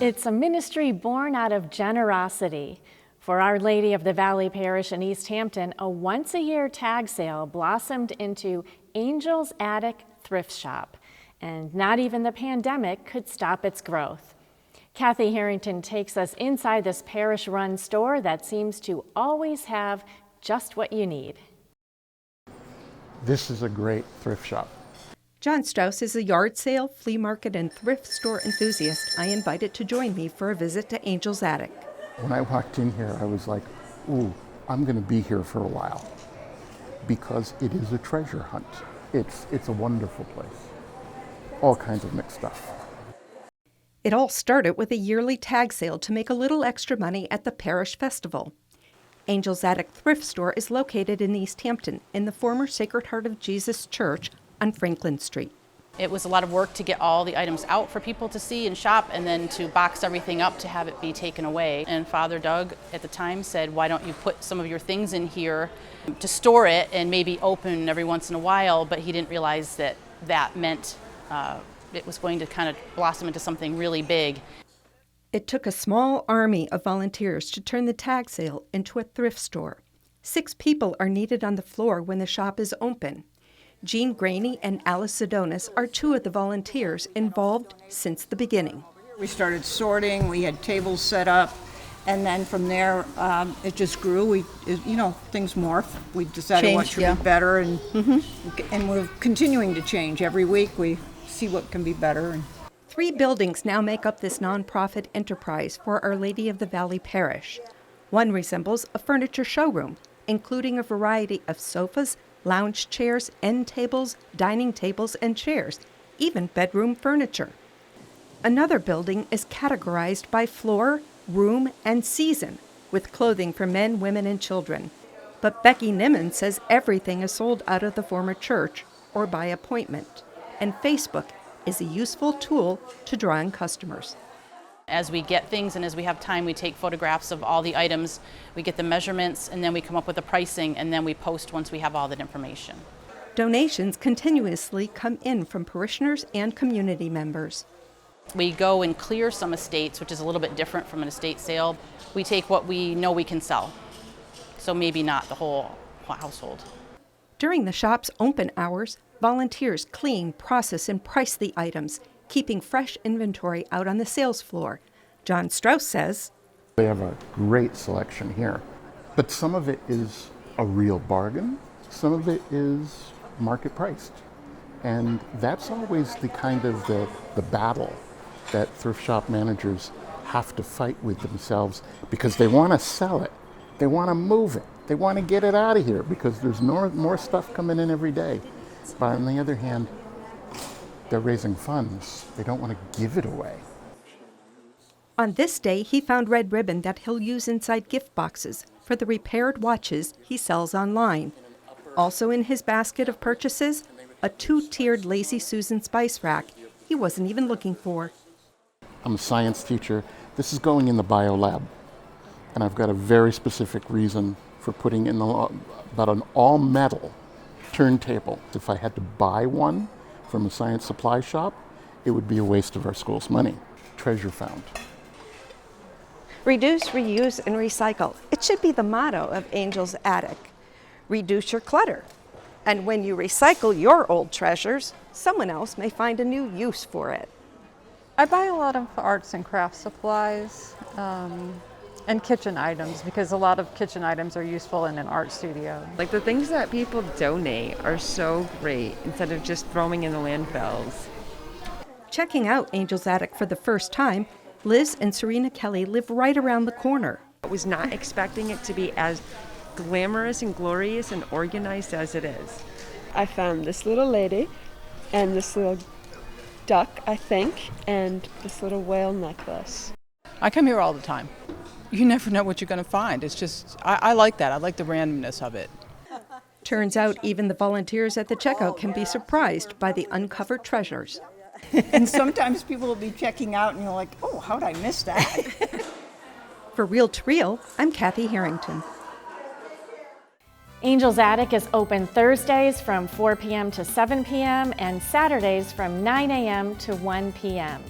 It's a ministry born out of generosity. For Our Lady of the Valley Parish in East Hampton, a once-a-year tag sale blossomed into Angel's Attic Thrift Shop, and not even the pandemic could stop its growth. Kathy Harrington takes us inside this parish-run store that seems to always have just what you need. This is a great thrift shop. John Strauss is a yard sale, flea market, and thrift store enthusiast I invited to join me for a visit to Angel's Attic. When I walked in here, I was like, ooh, I'm going to be here for a while because it is a treasure hunt. It's a wonderful place. All kinds of mixed stuff. It all started with a yearly tag sale to make a little extra money at the parish festival. Angel's Attic Thrift Store is located in East Hampton in the former Sacred Heart of Jesus Church on Franklin Street. It was a lot of work to get all the items out for people to see and shop, and then to box everything up to have it be taken away. And Father Doug at the time said, why don't you put some of your things in here to store it and maybe open every once in a while, but he didn't realize that that meant it was going to kind of blossom into something really big. It took a small army of volunteers to turn the tag sale into a thrift store. 6 people are needed on the floor when the shop is open. Jean Graney and Alice Sedonis are 2 of the volunteers involved since the beginning. We started sorting, we had tables set up, and then from there it just grew. Things morph. We decided what should be better, and we're continuing to change. Every week we see what can be better. 3 buildings now make up this nonprofit enterprise for Our Lady of the Valley Parish. One resembles a furniture showroom, including a variety of sofas, lounge chairs, end tables, dining tables, and chairs, even bedroom furniture. Another building is categorized by floor, room, and season, with clothing for men, women, and children. But Becky Niman says everything is sold out of the former church or by appointment, and Facebook is a useful tool to draw in customers. As we get things and as we have time, we take photographs of all the items, we get the measurements, and then we come up with the pricing, and then we post once we have all that information. Donations continuously come in from parishioners and community members. We go and clear some estates, which is a little bit different from an estate sale. We take what we know we can sell, so maybe not the whole household. During the shop's open hours, volunteers clean, process, and price the items, keeping fresh inventory out on the sales floor. John Strauss says, They have a great selection here, but some of it is a real bargain. Some of it is market priced. And that's always the kind of the battle that thrift shop managers have to fight with themselves because they want to sell it. They want to move it. They want to get it out of here because there's more stuff coming in every day. But on the other hand, they're raising funds. They don't want to give it away. On this day, he found red ribbon that he'll use inside gift boxes for the repaired watches he sells online. Also in his basket of purchases, a 2-tiered Lazy Susan spice rack he wasn't even looking for. I'm a science teacher. This is going in the bio lab. And I've got a very specific reason for putting in about an all-metal turntable. If I had to buy one from a science supply shop, it would be a waste of our school's money. Treasure found. Reduce, reuse, and recycle. It should be the motto of Angel's Attic. Reduce your clutter. And when you recycle your old treasures, someone else may find a new use for it. I buy a lot of arts and crafts supplies and kitchen items because a lot of kitchen items are useful in an art studio. Like the things that people donate are so great instead of just throwing in the landfills. Checking out Angel's Attic for the first time, Liz and Serena Kelly live right around the corner. I was not expecting it to be as glamorous and glorious and organized as it is. I found this little lady and this little duck, I think, and this little whale necklace. I come here all the time. You never know what you're going to find. It's just, I like that. I like the randomness of it. Turns out even the volunteers at the checkout can be surprised by the uncovered treasures. And sometimes people will be checking out and you're like, oh, how'd I miss that? For Reel to Reel, I'm Kathy Harrington. Angel's Attic is open Thursdays from 4 p.m. to 7 p.m. and Saturdays from 9 a.m. to 1 p.m.